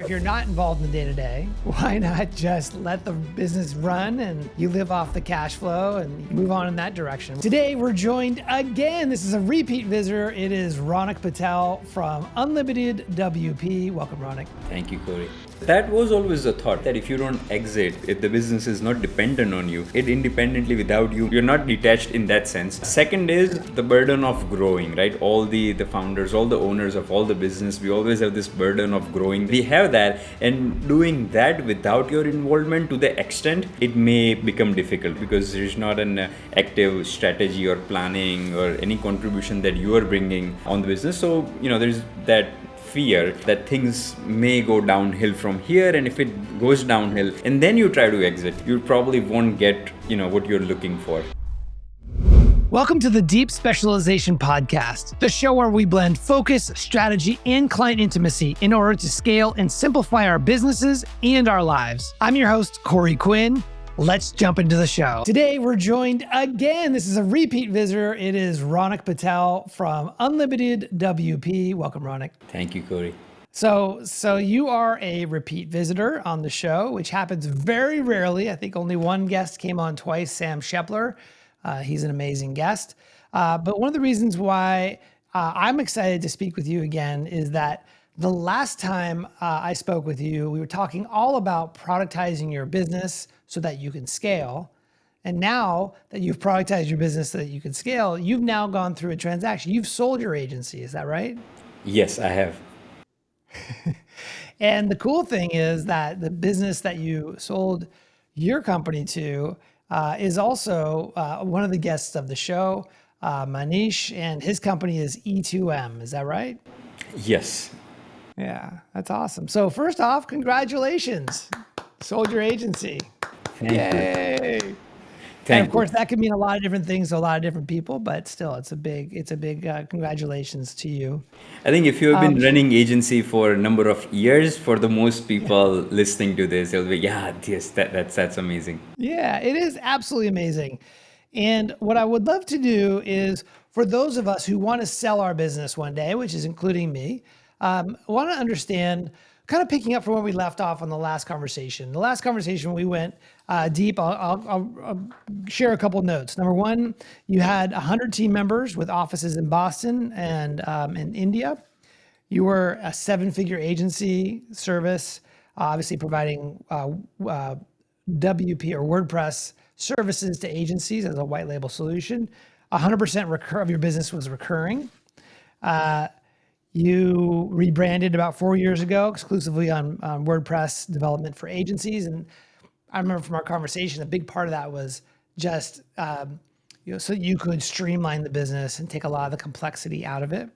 if you're not involved in the day-to-day, why not just let the business run and you live off the cash flow and move on in that direction? Today, we're joined again. This is a repeat visitor. It is Ronik Patel from UnlimitedWP. Welcome, Ronik. Thank you, Corey. That was always the thought that if you don't exit, if the business is not dependent on you, it independently without you, you're not detached in that sense. Second is the burden of growing, right? All the founders, all the owners of all the business, we always have this burden of growing. We have that, and doing that without your involvement to the extent, it may become difficult because there's not an active strategy or planning or any contribution that you are bringing on the business. So, there's that fear that things may go downhill from here, and if it goes downhill and then you try to exit, you probably won't get what you're looking for. Welcome to the Deep Specialization Podcast, the show where we blend focus, strategy, and client intimacy in order to scale and simplify our businesses and our lives. I'm your host, Corey Quinn. Let's jump into the show. Today, we're joined again. This is a repeat visitor. It is Ronik Patel from UnlimitedWP. Welcome, Ronik. Thank you, Corey. So you are a repeat visitor on the show, which happens very rarely. I think only one guest came on twice, Sam Shepler. He's an amazing guest. But one of the reasons why I'm excited to speak with you again is that the last time I spoke with you, we were talking all about productizing your business so that you can scale. And now that you've productized your business so that you can scale, you've now gone through a transaction. You've sold your agency, is that right? Yes, I have. And the cool thing is that the business that you sold your company to is also one of the guests of the show, Manish, and his company is E2M. Is that right? Yes. Yeah, that's awesome. So first off, congratulations. Sold your agency. Thank Yay. you. And of course, that could mean a lot of different things to a lot of different people, but still, it's a big congratulations to you. I think if you have been running agency for a number of years, for the most people listening to this, they'll be, yes, that's amazing. Yeah, it is absolutely amazing. And what I would love to do is for those of us who want to sell our business one day, which is including me, want to understand, kind of picking up from where we left off on the last conversation. The last conversation we went deep. I'll share a couple notes. Number one, you had 100 team members with offices in Boston and in India. You were a 7-figure agency service, obviously providing WP or WordPress services to agencies as a white label solution. 100% of your business was recurring. You rebranded about 4 years ago exclusively on WordPress development for agencies. And I remember from our conversation, a big part of that was just so you could streamline the business and take a lot of the complexity out of it.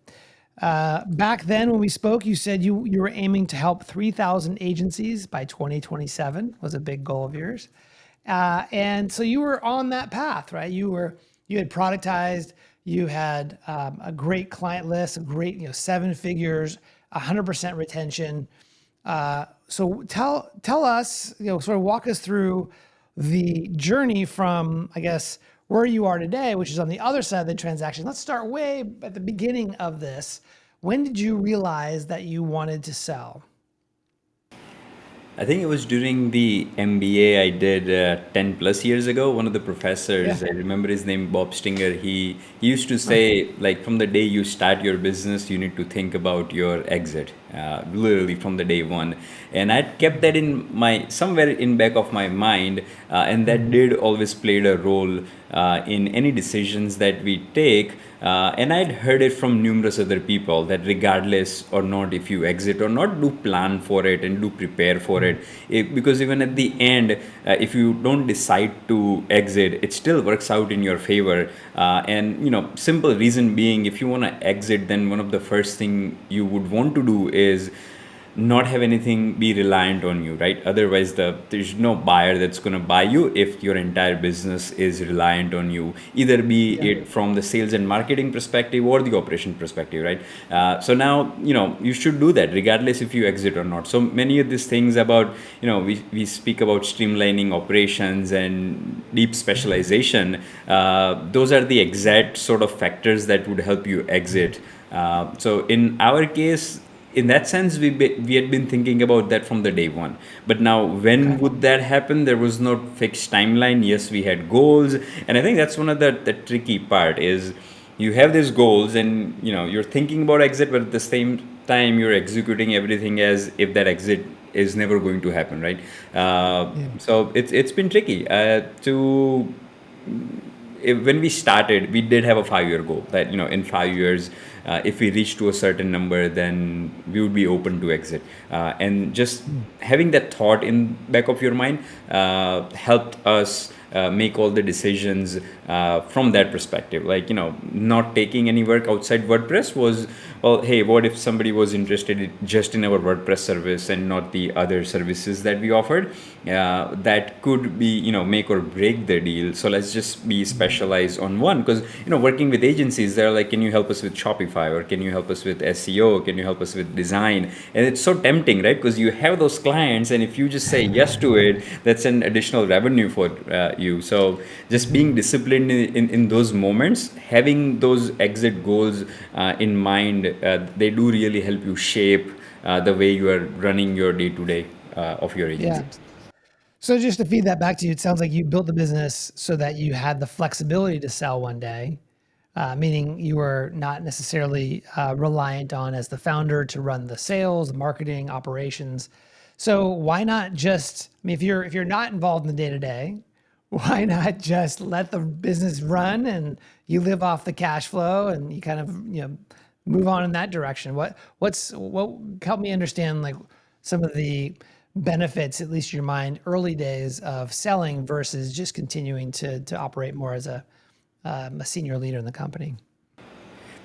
Back then when we spoke, you said you were aiming to help 3,000 agencies by 2027 was a big goal of yours. And so you were on that path, right? You had productized, you had a great client list, a great 7 figures, 100% retention. So tell us, sort of walk us through the journey from, I guess, where you are today, which is on the other side of the transaction. Let's start way at the beginning of this. When did you realize that you wanted to sell? I think it was during the MBA I did 10 plus years ago. One of the professors, I remember his name, Bob Stinger, he used to say, like, from the day you start your business, you need to think about your exit, literally from the day one. And I kept that somewhere in back of my mind, and that did always played a role in any decisions that we take. And I'd heard it from numerous other people that regardless or not if you exit or not, do plan for it and do prepare for it. Because even at the end, if you don't decide to exit, it still works out in your favor. And simple reason being, if you want to exit, then one of the first thing you would want to do is not have anything be reliant on you, right? Otherwise, there's no buyer that's going to buy you if your entire business is reliant on you, either be it from the sales and marketing perspective or the operation perspective, right? So now, you should do that regardless if you exit or not. So many of these things about, we speak about streamlining operations and deep specialization. Those are the exact sort of factors that would help you exit. So in our case, in that sense, we had been thinking about that from the day one. But now, when Okay. would that happen? There was no fixed timeline. Yes, we had goals, and I think that's one of the tricky part is you have these goals, and you're thinking about exit, but at the same time, you're executing everything as if that exit is never going to happen, right? Yeah. So it's been tricky to when we started, we did have a 5 year goal that in 5 years, if we reach to a certain number, then we would be open to exit. And just Hmm. having that thought in back of your mind helped us make all the decisions from that perspective. Like not taking any work outside WordPress was, well, hey, what if somebody was interested just in our WordPress service and not the other services that we offered? That could be make or break the deal. So let's just be specialized on one, because working with agencies, they're like, can you help us with Shopify, or can you help us with SEO, can you help us with design? And it's so tempting, right? Because you have those clients, and if you just say yes to it, that's an additional revenue for you. So just being disciplined in those moments, having those exit goals in mind, they do really help you shape the way you are running your day to day of your Yeah. agency. So just to feed that back to you, it sounds like you built the business so that you had the flexibility to sell one day, meaning you were not necessarily reliant on as the founder to run the sales, marketing, operations. So why not just? I mean, if you're not involved in the day to day, why not just let the business run and you live off the cash flow and you kind of move on in that direction? What help me understand like some of the benefits, at least in your mind, early days of selling versus just continuing to operate more as a senior leader in the company.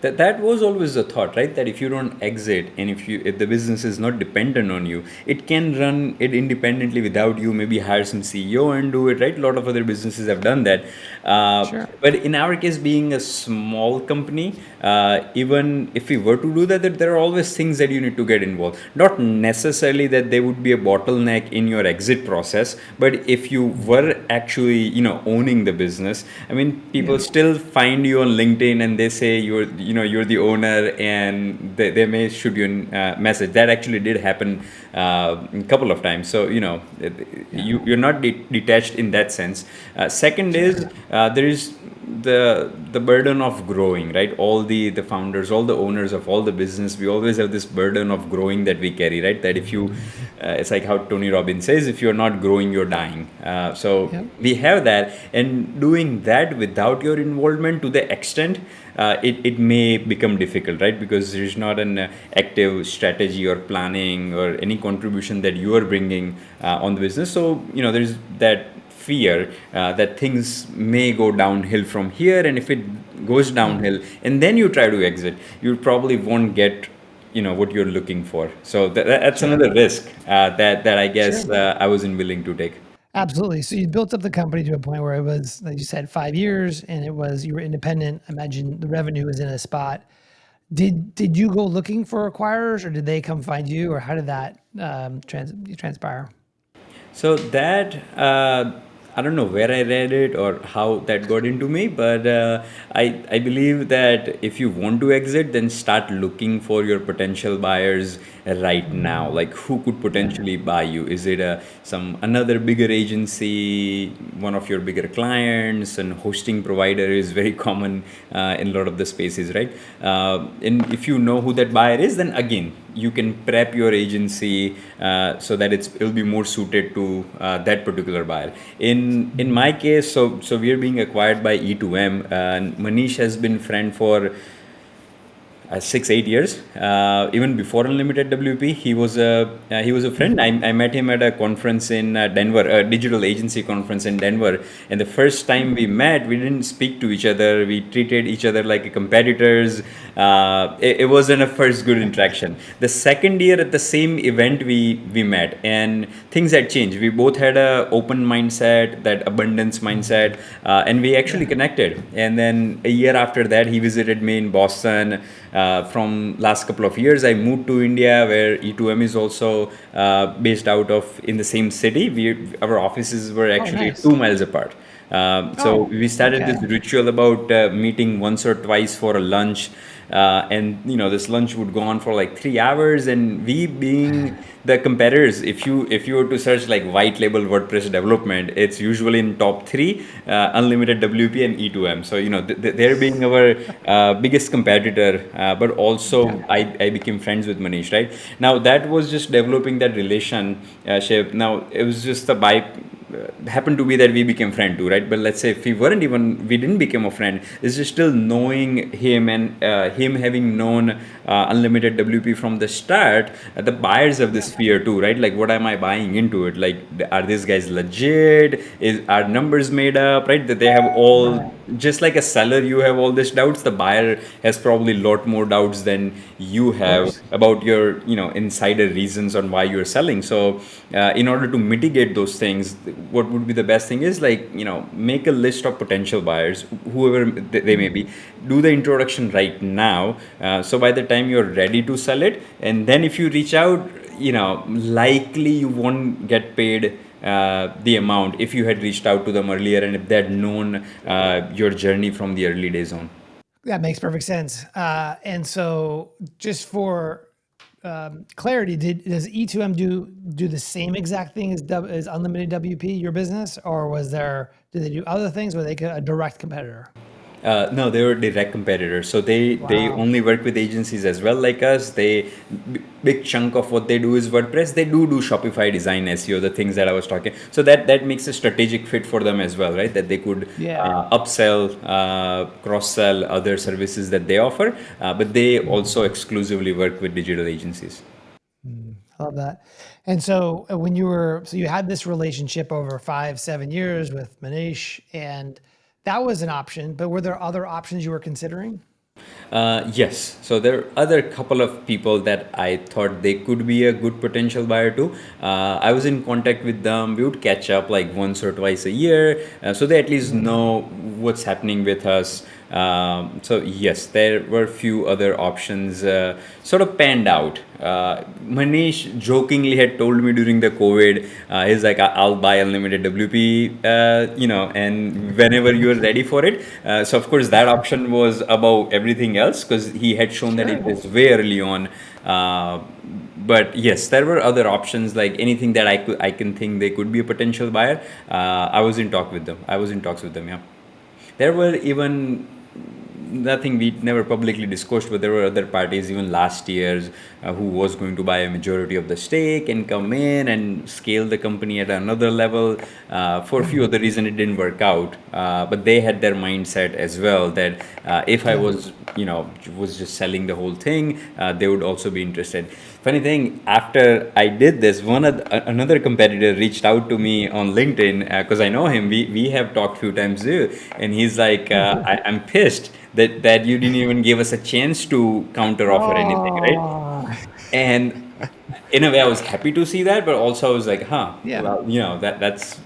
That was always the thought, right? That if you don't exit, and if the business is not dependent on you, it can run it independently without you. Maybe hire some CEO and do it, right? A lot of other businesses have done that. Sure. But in our case, being a small company, even if we were to do that, there are always things that you need to get involved. Not necessarily that they would be a bottleneck in your exit process, but if you were actually owning the business, I mean, people Yeah. still find you on LinkedIn and they say you're the owner, and they may shoot you a message. That actually did happen a couple of times. So Yeah. you're not detached in that sense. Second Sure. is there is the burden of growing, right? All the founders, all the owners of all the business, we always have this burden of growing that we carry, right? That if you it's like how Tony Robbins says, if you're not growing, you're dying. So Yep. we have that, and doing that without your involvement to the extent, it may become difficult, right? Because there's not an active strategy or planning or any contribution that you are bringing on the business. So there's that fear that things may go downhill from here, and if it goes Yeah. downhill and then you try to exit, you probably won't get what you're looking for. So that's Sure. another risk that I guess Sure. I wasn't willing to take. Absolutely. So you built up the company to a point where it was, like you said, 5 years, and it was you were independent. I imagine the revenue was in a spot. Did you go looking for acquirers, or did they come find you, or how did that transpire? So that I don't know where I read it or how that got into me, but I believe that if you want to exit, then start looking for your potential buyers right now. Like, who could Yeah. potentially buy you? Is it some another bigger agency, one of your bigger clients? And hosting provider is very common in a lot of the spaces, right? And if you know who that buyer is, then again you can prep your agency so that it'll be more suited to that particular buyer. In my case, so we are being acquired by E2M, and Manish has been friend for 6 8 years. Even before Unlimited WP, he was a friend. I met him at a conference in Denver, a digital agency conference in Denver. And the first time we met, we didn't speak to each other. We treated each other like competitors. It wasn't a first good interaction. The second year at the same event, we met, and things had changed. We both had a open mindset, that abundance mindset, and we actually Yeah. connected. And then a year after that, he visited me in Boston. From last couple of years, I moved to India, where E2M is also based out of in the same city. Our offices were Oh, actually nice. 2 miles apart. So Oh, we started okay. this ritual about meeting once or twice for a lunch. And this lunch would go on for like 3 hours, and we being the competitors, if you were to search like white label WordPress development, it's usually in top three, Unlimited WP and E2M. So they're being our biggest competitor, but also Okay. I became friends with Manish. Right now, that was just developing that relationship. Now it was just a by happened to be that we became friend too, right? But let's say if we didn't become a friend, it's just still knowing him, and him having known Unlimited WP from the start. The buyers have Yeah. this fear too, right? Like, what am I buying into it? Like, are these guys legit? Are numbers made up? Right? That they have all, Right. just like a seller, you have all these doubts. The buyer has probably a lot more doubts than you Of have course. about your insider reasons on why you're selling. So in order to mitigate those things, what would be the best thing is, like, make a list of potential buyers, whoever they may be. Do the introduction right now, so by the time you're ready to sell it, and then if you reach out, likely you won't get paid the amount if you had reached out to them earlier, and if they had known your journey from the early days on. That makes perfect sense. And so, just for clarity, does E2M do the same exact thing as Unlimited WP, your business, or did they do other things? Were they a direct competitor? No, they were direct competitors. So they Wow. only work with agencies as well, like us. Big chunk of what they do is WordPress. They do Shopify design, SEO, the things that I was talking. So that makes a strategic fit for them as well, right? That they could Yeah. upsell, cross sell other services that they offer, but they also exclusively work with digital agencies. I love that. And so, so you had this relationship over 5, 7 years with Manish, and that was an option. But were there other options you were considering? Yes. So there are other couple of people that I thought they could be a good potential buyer too. I was in contact with them. We would catch up like once or twice a year, so they at least know what's happening with us. So yes, there were few other options sort of panned out. Manish jokingly had told me during the COVID, he's like, I'll buy Unlimited WP, and whenever you're ready for it. So of course that option was above everything else because he had shown that it Sure. was way early on. But yes, there were other options, like anything that I can think they could be a potential buyer. I was in talk with them. I was in talks with them. Yeah, there were even nothing we never publicly discussed, but there were other parties even last year's who was going to buy a majority of the stake and come in and scale the company at another level. For a few other reasons, it didn't work out, but they had their mindset as well that if I Yeah. was just selling the whole thing, they would also be interested. Funny thing, after I did this, another competitor reached out to me on LinkedIn because I know him. We have talked few times too, and he's like, I'm pissed that you didn't even give us a chance to counter offer anything, right? Oh, And in a way, I was happy to see that, but also I was like, huh, yeah. well, that's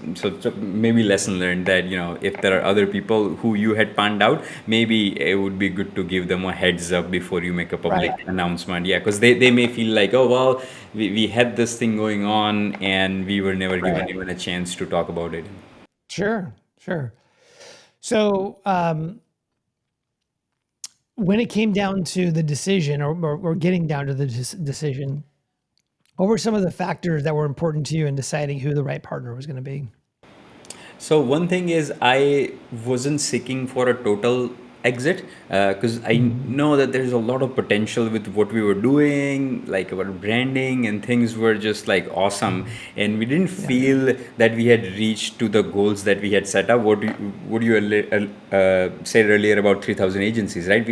maybe lesson learned that, if there are other people who you had panned out, maybe it would be good to give them a heads up before you make a public Right. announcement. Yeah, because they may feel like, oh, well, we had this thing going on and we were never given Right. even a chance to talk about it. Sure. Sure. So, when it came down to the decision, or getting down to the decision, what were some of the factors that were important to you in deciding who the right partner was going to be? So one thing is I wasn't seeking for a total exit because I Mhm. know that there's a lot of potential with what we were doing, like our branding and things were just like awesome, and we didn't Yeah. feel that we had reached to the goals that we had set up. What you said earlier about 3,000 agencies, right?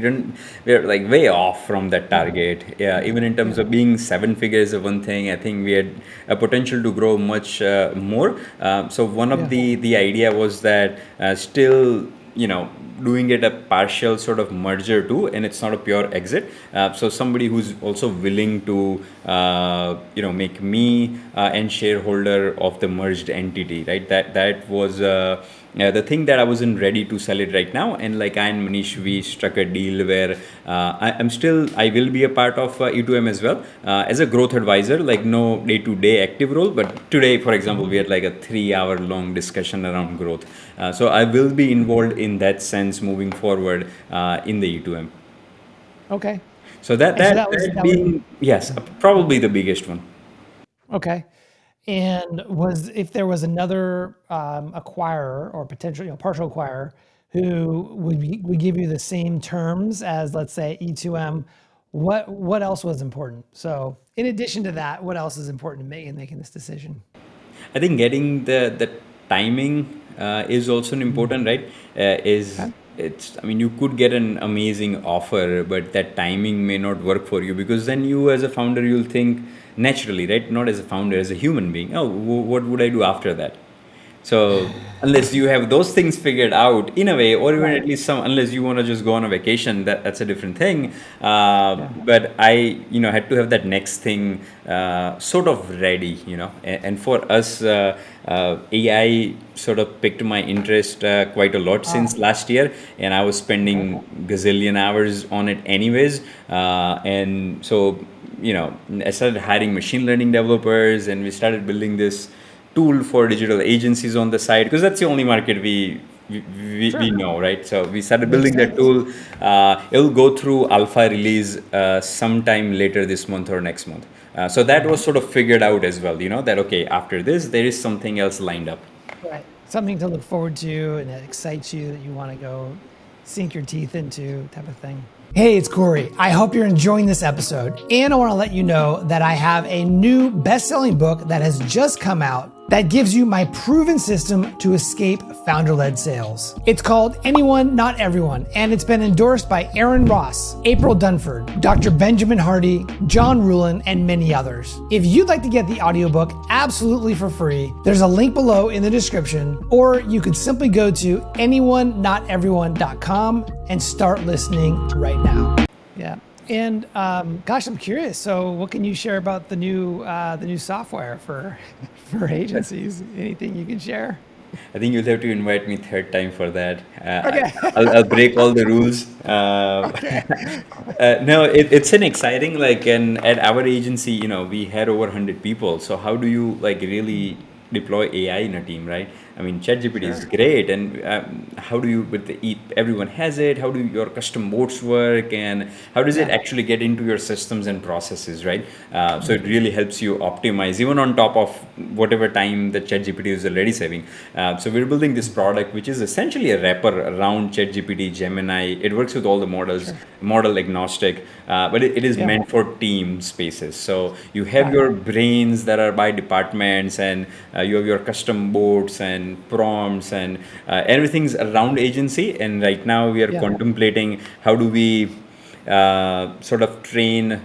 We're like way off from that Yeah. target. Yeah, even in terms Yeah. of being seven figures of one thing, I think we had a potential to grow much more. So one of Yeah. the idea was that still, doing it a partial sort of merger too, and it's not a pure exit. So somebody who's also willing to make me and shareholder of the merged entity, right? That was The thing that I wasn't ready to sell it right now, and like I and Manish, we struck a deal where I will be a part of E2M as well as a growth advisor, like no day-to-day active role. But today, for example, we had like a 3 hour long discussion around growth. So I will be involved in that sense moving forward in the E2M. Okay. So that And so that that was that that was being, yes, probably the biggest one. okay. And was if there was another acquirer or potential, partial acquirer who would give you the same terms as, let's say, E2M, what else was important? So in addition to that, what else is important to make in making this decision? I think getting the timing is also an Mhm. important, right? Is Okay. it's I mean, you could get an amazing offer, but that timing may not work for you, because then you as a founder, you'll think naturally, right? Not as a founder, as a human being. Oh, what would I do after that? So unless you have those things figured out in a way, or even Right. at least some, unless you want to just go on a vacation, that's a different thing. Yeah. But I, had to have that next thing sort of ready, and for us, AI sort of picked my interest quite a lot Ah, since last year, and I was okay. spending gazillion hours on it anyways. And so, I started hiring machine learning developers, and we started building this tool for digital agencies on the side, because that's the only market we Sure. know, right? So we started Makes building that sense. tool. It'll go through alpha release sometime later this month or next month. So that was sort of figured out as well, that okay, after this there is something else lined up. Right. Something to look forward to and that excites you that you want to go sink your teeth into type of thing. Hey, it's Corey. I hope you're enjoying this episode. And I want to let you know that I have a new best-selling book that has just come out that gives you my proven system to escape founder-led sales. It's called Anyone, Not Everyone, and it's been endorsed by Aaron Ross, April Dunford, Dr. Benjamin Hardy, John Ruhlin, and many others. If you'd like to get the audiobook absolutely for free, there's a link below in the description, or you could simply go to anyonenoteveryone.com and start listening right now. Yeah. And gosh, I'm curious. So, what can you share about the new software for for agencies? Anything you can share? I think you'll have to invite me third time for that. Okay. I'll break all the rules. Okay. No, it's an exciting, like, and at our agency, we had over 100 people. So how do you like really deploy AI in a team, right? I mean, ChatGPT is Sure. great, and how do you everyone has it? How do your custom boards work, and how does it Yeah. actually get into your systems and processes, right? So it really helps you optimize, even on top of whatever time that ChatGPT is already saving. So we're building this product, which is essentially a wrapper around ChatGPT, Gemini. It works with all the models, Sure. model agnostic, but it is Yeah. meant for team spaces. So you have Got it. your brains that are by departments, and you have your custom boards and prompts, and everything's around agency. And right now we are Yeah. contemplating how do we sort of train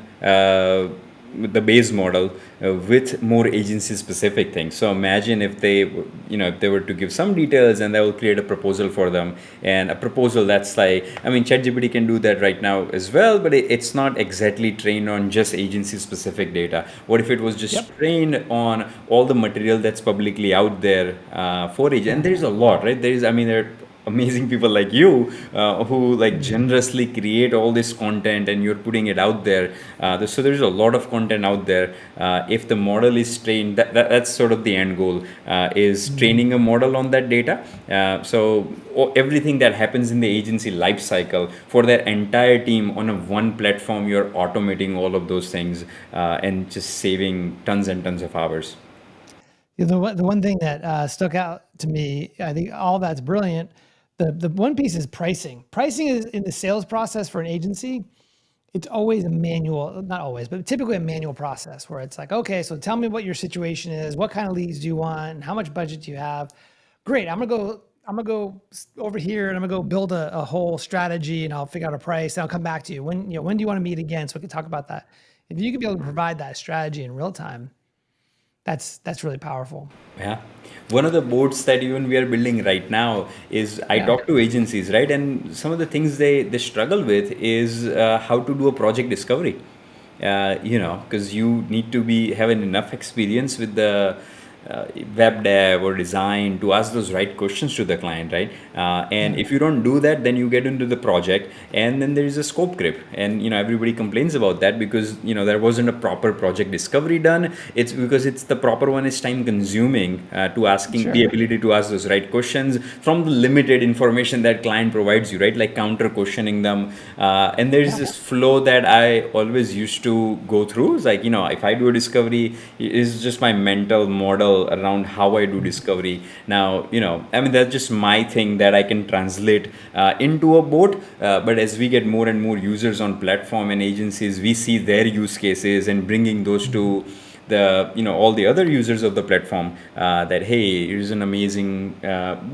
the base model with more agency specific things. So imagine if if they were to give some details, and they will create a proposal for them, and a proposal that's like, I mean, ChatGPT can do that right now as well, but it's not exactly trained on just agency specific data. What if it was just Yep. trained on all the material that's publicly out there for agent? And there's a lot, right? There are amazing people like you who like generously create all this content, and you're putting it out there. So there's a lot of content out there. If the model is trained, that's sort of the end goal, is training a model on that data. So everything that happens in the agency life cycle for their entire team on a one platform, you're automating all of those things, and just saving tons and tons of hours. Yeah, the one thing that stuck out to me, I think all that's brilliant. The one piece is pricing. Pricing is in the sales process for an agency. It's always a manual, not always, but typically a manual process where it's like, okay, so tell me what your situation is, what kind of leads do you want, and how much budget do you have? Great, I'm gonna go over here and I'm gonna go build a whole strategy and I'll figure out a price and I'll come back to you. When do you want to meet again so we can talk about that? If you can be able to provide that strategy in real time, that's really powerful. Yeah. One of the boards that even we are building right now is, I Yeah. talk to agencies, right? And some of the things they struggle with is how to do a project discovery. Because you need to have enough experience with the web dev or design to ask those right questions to the client, right? And Yeah. if you don't do that, then you get into the project, and then there is a scope creep, and everybody complains about that because there wasn't a proper project discovery done. It's because it's the proper one is time consuming to asking the Sure. ability to ask those right questions from the limited information that client provides you, right? Like counter questioning them, and there's Yeah. this flow that I always used to go through. It's like, if I do a discovery, it's just my mental model around how I do discovery. Now, I mean, that's just my thing that I can translate into a boat. But as we get more and more users on platform and agencies, we see their use cases and bringing those Mhm. to the all the other users of the platform, that hey, here's an amazing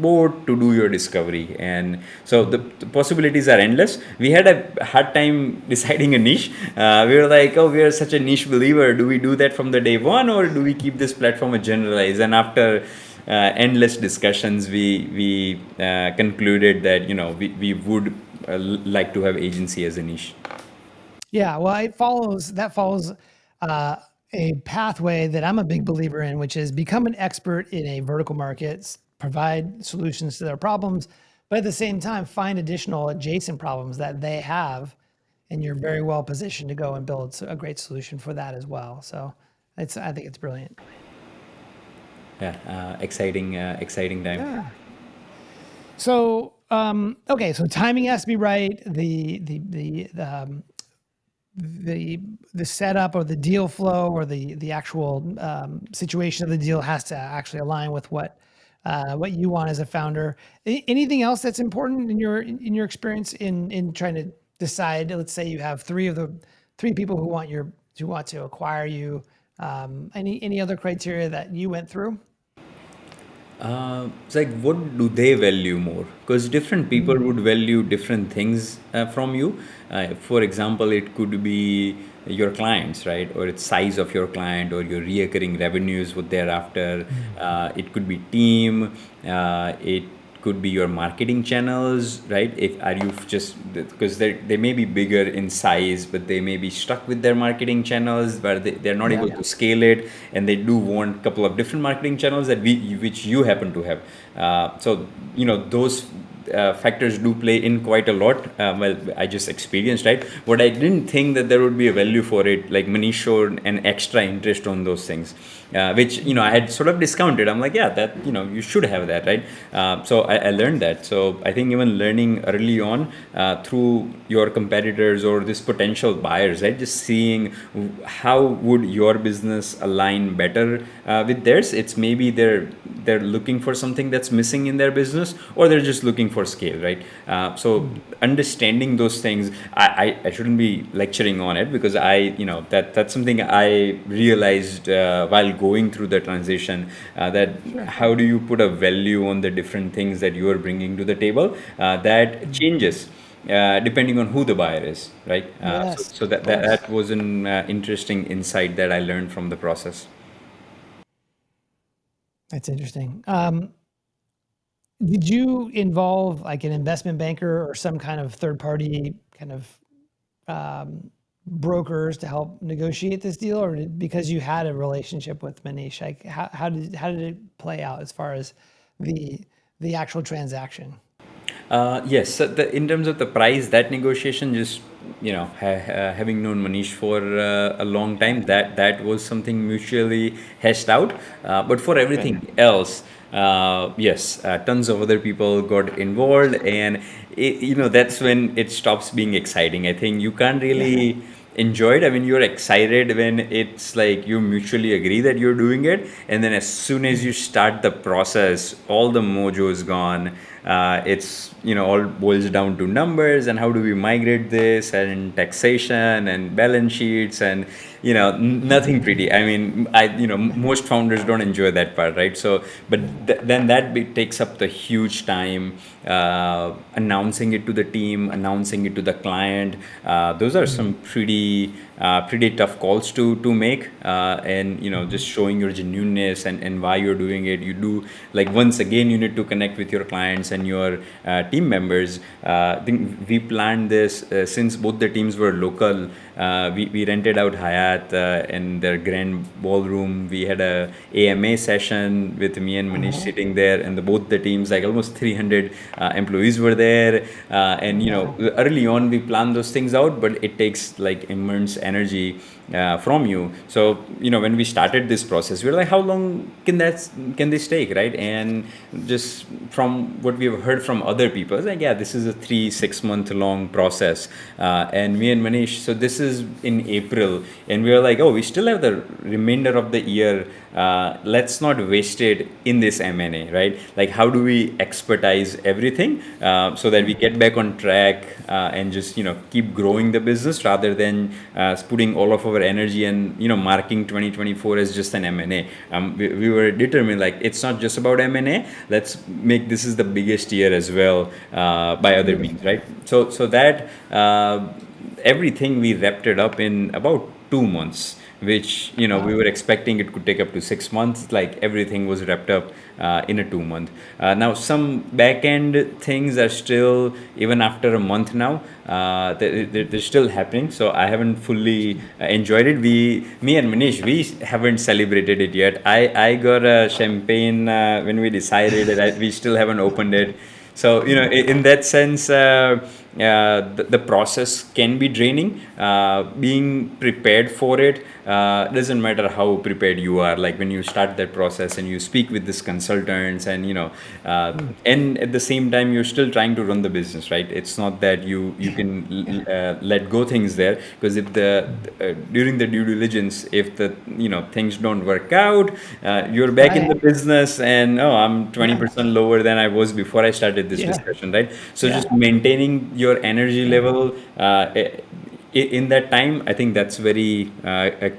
board to do your discovery. And so the possibilities are endless. We had a hard time deciding a niche. We were like, oh, we are such a niche believer, do we do that from the day one, or do we keep this platform a generalize? And after endless discussions, we concluded that we would like to have agency as a niche. Yeah, well, that follows uh, a pathway that I'm a big believer in, which is become an expert in a vertical market, provide solutions to their problems, but at the same time find additional adjacent problems that they have, and you're very well positioned to go and build a great solution for that as well. So I think it's brilliant. Yeah, exciting time. Yeah. So okay, so timing has to be right. The setup or the deal flow or the actual situation of the deal has to actually align with what you want as a founder. Anything else that's important in your experience in trying to decide? Let's say you have three people who want to acquire you. Any other criteria that you went through? It's like, what do they value more? Because different people Mm, would value different things from you. For example, it could be your clients, right? Or it's size of your client, or your reoccurring revenues, what they're after. mm, It could be team. It could be your marketing channels, right? If are you just because they may be bigger in size, but they may be stuck with their marketing channels, but they're not yeah. able to scale it, and they do want a couple of different marketing channels that which you happen to have. So those factors do play in quite a lot. Well, I just experienced, right? What I didn't think that there would be a value for it, like Manish showed an extra interest on those things, which I had sort of discounted. I'm like, yeah, that you should have that, right? So I learned that. So I think even learning early on through your competitors or this potential buyers, right? Just seeing how would your business align better with theirs. It's maybe they're looking for something that's missing in their business, or they're just looking for scale, right? So Mm, understanding those things, I shouldn't be lecturing on it, because that's something I realized while going through the transition, that sure. how do you put a value on the different things that you are bringing to the table, that Mm, changes depending on who the buyer is, right? yes. So that Yes. was an interesting insight that I learned from the process. That's interesting. Did you involve like an investment banker or some kind of third party kind of brokers to help negotiate this deal, or because you had a relationship with Manish, like how did it play out as far as the the actual transaction? Yes, so in terms of the price, that negotiation, just having known Manish for a long time, that was something mutually hashed out. But for Good. everything else, yes, tons of other people got involved, and that's when it stops being exciting. I think you can't Yeah. really enjoy it. I mean, you're excited when it's like you mutually agree that you're doing it, and then as soon as you start the process, all the mojo is gone. It's all boils down to numbers and how do we migrate this, and taxation and balance sheets, and nothing pretty. I mean, most founders don't enjoy that part, right? So but then that takes up the huge time, announcing it to the team, announcing it to the client. Those are some pretty tough calls to make, and just showing your genuineness, and why you're doing it. You do, like, once again, you need to connect with your clients and your team members. I think we planned this since both the teams were local. We rented out Hyatt in their grand ballroom. We had a AMA session with me and Manish sitting there, and both the teams, like almost 300 employees were there. And Wow. early on we planned those things out, but it takes like immense energy from you. So when we started this process, we were like, how long can this take, right? And just from what we've heard from other people, it's like, yeah, this is a 3-6 month long process. And me and Manish, so this is in April, and we were like, oh, we still have the remainder of the year. Let's not waste it in this M&A, right? Like, how do we expertise everything so that we get back on track and just keep growing the business rather than putting all of our energy and marking 2024 as just an M&A. We were determined, like, it's not just about M&A. Let's make this is the biggest year as well by other means, right? So that everything we wrapped it up in about 2 months, which we were expecting it could take up to 6 months. Like, everything was wrapped up in a 2 month. Now some back end things are still, even after a month now, they're still happening. So I haven't fully enjoyed it. Me and Manish, we haven't celebrated it yet. I got a champagne when we decided it. We still haven't opened it. So in that sense, the process can be draining. Being prepared for it doesn't matter how prepared you are. Like, when you start that process and you speak with these consultants, and and at the same time you're still trying to run the business, right? It's not that you can let go things there, because if the during the due diligence, if the things don't work out, you're back in the Right. business, and oh, I'm Yeah. 20% lower than I was before I started this Yeah. discussion, right? So Yeah. just maintaining your energy Yeah. level in that time, I think that's very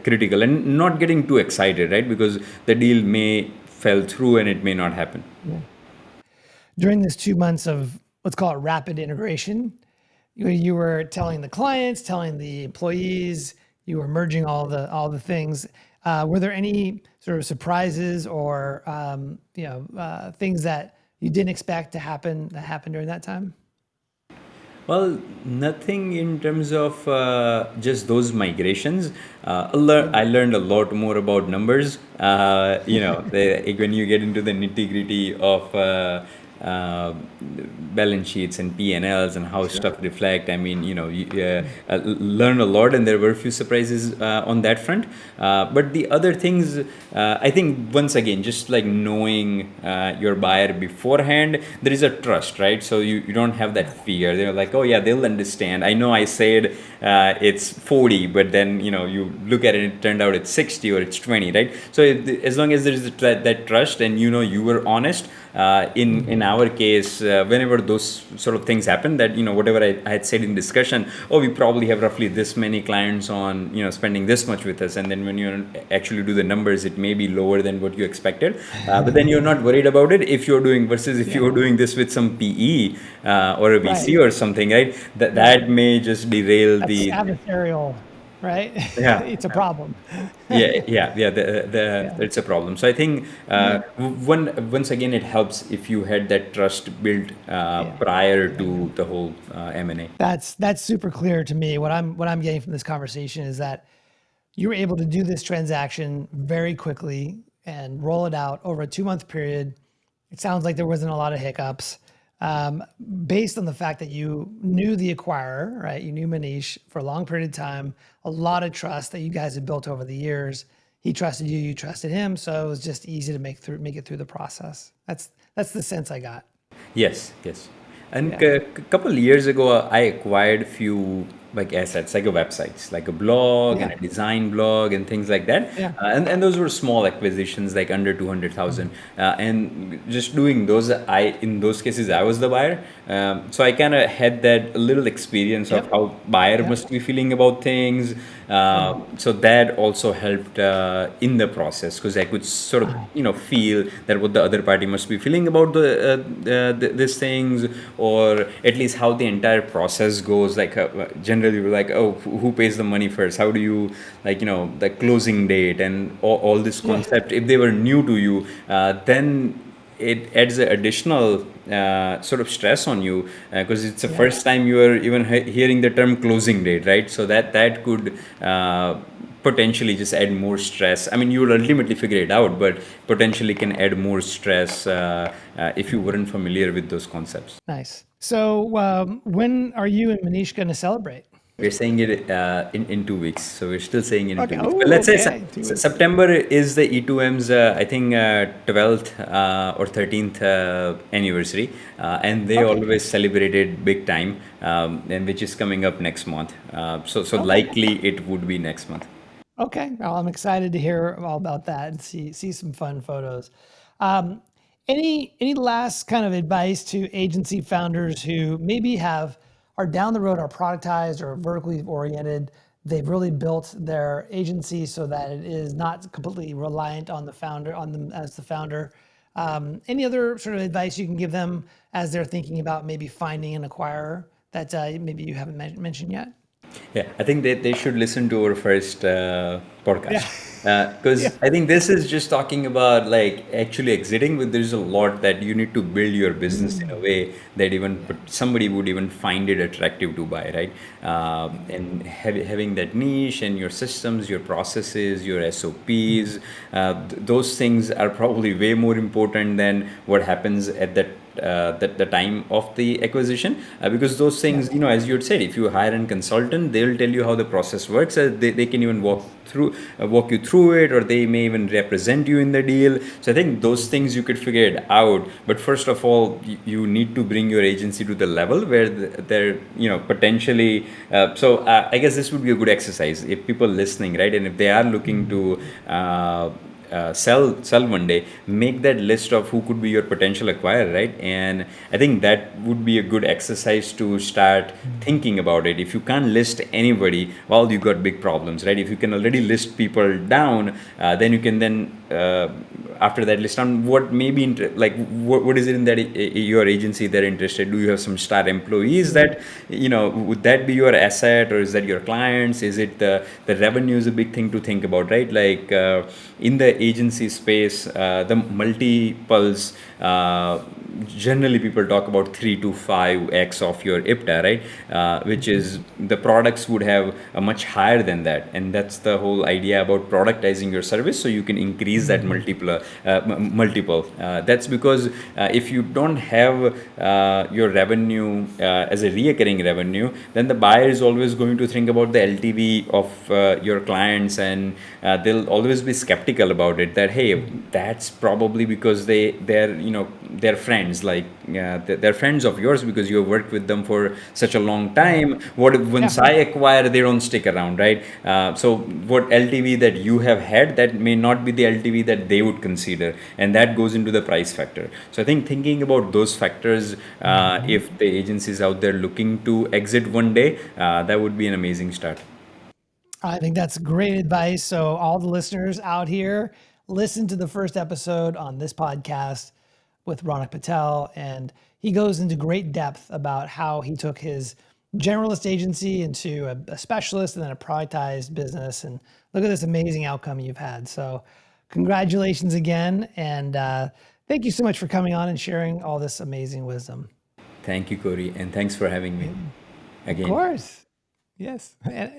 critical, and not getting too excited, right? Because the deal may fell through and it may not happen. Yeah. During this 2 months of, let's call it rapid integration, you were telling the clients, telling the employees, you were merging all the things. Were there any sort of surprises or things that you didn't expect to happen that happened during that time? Well, nothing in terms of just those migrations. Yeah. I learned a lot more about numbers. When you get into the nitty gritty of uh, balance sheets and P&Ls and how Sure. stuff reflect. I mean, you learn a lot, and there were a few surprises on that front. But the other things, I think, once again, just like knowing your buyer beforehand, there is a trust, right? So you don't have that fear. They're like, oh yeah, they'll understand. I know I said it's 40, but then you look at it, it turned out it's 60 or it's 20, right? So as long as there is that trust, and you were honest. In our case, whenever those sort of things happen, that whatever I had said in discussion, oh, we probably have roughly this many clients on spending this much with us, and then when you actually do the numbers, it may be lower than what you expected, but then you're not worried about it if you're doing, versus if Yeah. you're doing this with some PE or a VC Right. or something, right? That Right. may just derail That's the. adversarial, right? Yeah. It's a problem. Yeah. Yeah. It's a problem. So I think once again, it helps if you had that trust built Yeah. prior Yeah. to the whole M&A. That's super clear to me. What I'm getting from this conversation is that you were able to do this transaction very quickly and roll it out over a 2 month period. It sounds like there wasn't a lot of hiccups, um, based on the fact that you knew the acquirer, right? You knew Manish for a long period of time, a lot of trust that you guys had built over the years. He trusted you, you trusted him, so it was just easy to make it through the process. That's the sense I got. Yes. And Yeah. a couple years ago, I acquired few like assets, like a websites, like a blog and Yeah. a design blog and things like that. Yeah. And those were small acquisitions, like under 200,000. And just doing those, in those cases, I was the buyer. So I kind of had that little experience of Yep. how buyer Yep. must be feeling about things. So that also helped in the process, because I could sort of feel that what the other party must be feeling about these things, or at least how the entire process goes. Like, generally we're like, oh, who pays the money first? How do you, like, the closing date and all this Yeah. concept. If they were new to you, then it adds an additional sort of stress on you because it's the Yeah. first time you are even hearing the term closing date, right? So that could potentially just add more stress. I mean, you will ultimately figure it out, but potentially can add more stress if you weren't familiar with those concepts. Nice. So when are you and Manish going to celebrate? We're saying it in 2 weeks, so we're still saying it in Okay. 2 weeks. But Oh, let's say okay. 2 weeks. September is the E2M's, I think, 12th or 13th anniversary, and they Okay. always celebrated big time, and which is coming up next month. So Okay. likely it would be next month. Okay. Well, I'm excited to hear all about that and see some fun photos. Um, any last kind of advice to agency founders who maybe are down the road, are productized or vertically oriented? They've really built their agency so that it is not completely reliant on the founder, on them as the founder. Any other sort of advice you can give them as they're thinking about maybe finding an acquirer that maybe you haven't mentioned yet? Yeah, I think they should listen to our first Yeah. podcast because Yeah. I think this is just talking about like actually exiting, but there's a lot that you need to build your business in a way that even Yeah. somebody would even find it attractive to buy, right? And having that niche and your systems, your processes, your SOPs, those things are probably way more important than what happens at the time of the acquisition because those Yeah. things, as you had said, if you hire a consultant, they'll tell you how the process works. They can even walk you through it, or they may even represent you in the deal. So I think those things you could figure it out, but first of all you need to bring your agency to the level where they're potentially I guess this would be a good exercise if people listening, right, and if they are looking to sell one day, make that list of who could be your potential acquirer, right? And I think that would be a good exercise to start thinking about it. If you can't list anybody, well, you got big problems, right? If you can already list people down, then you can then after that list down what maybe like what is it in that your agency they're interested. Do you have some star employees that would that be your asset, or is that your clients? Is it the revenue is a big thing to think about, right? Like in the agency space, the multiples, generally people talk about 3 to 5x of your IPTA, right? Which is the products would have a much higher than that, and that's the whole idea about productizing your service, so you can increase that multiple. That's because if you don't have your revenue as a reoccurring revenue, then the buyer is always going to think about the LTV of your clients, and they'll always be skeptical about it, that hey, that's probably because they're friends, like they're friends of yours because you have worked with them for such a long time. What if once Yeah. I acquire, they don't stick around, right? So what LTV that you have had, that may not be the LTV that they would consider, and that goes into the price factor. So I think thinking about those factors, if the agencies out there looking to exit one day, that would be an amazing start. I think that's great advice. So, all the listeners out here, listen to the first episode on this podcast with Ronik Patel. And he goes into great depth about how he took his generalist agency into a specialist and then a productized business. And look at this amazing outcome you've had. So, congratulations again. And thank you so much for coming on and sharing all this amazing wisdom. Thank you, Corey, and thanks for having me Of again. course. Yes. And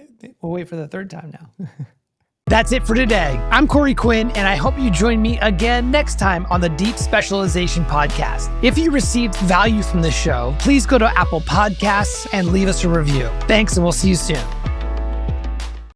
we'll wait for the third time now. That's it for today. I'm Corey Quinn, and I hope you join me again next time on the Deep Specialization Podcast. If you received value from this show, please go to Apple Podcasts and leave us a review. Thanks, and we'll see you soon.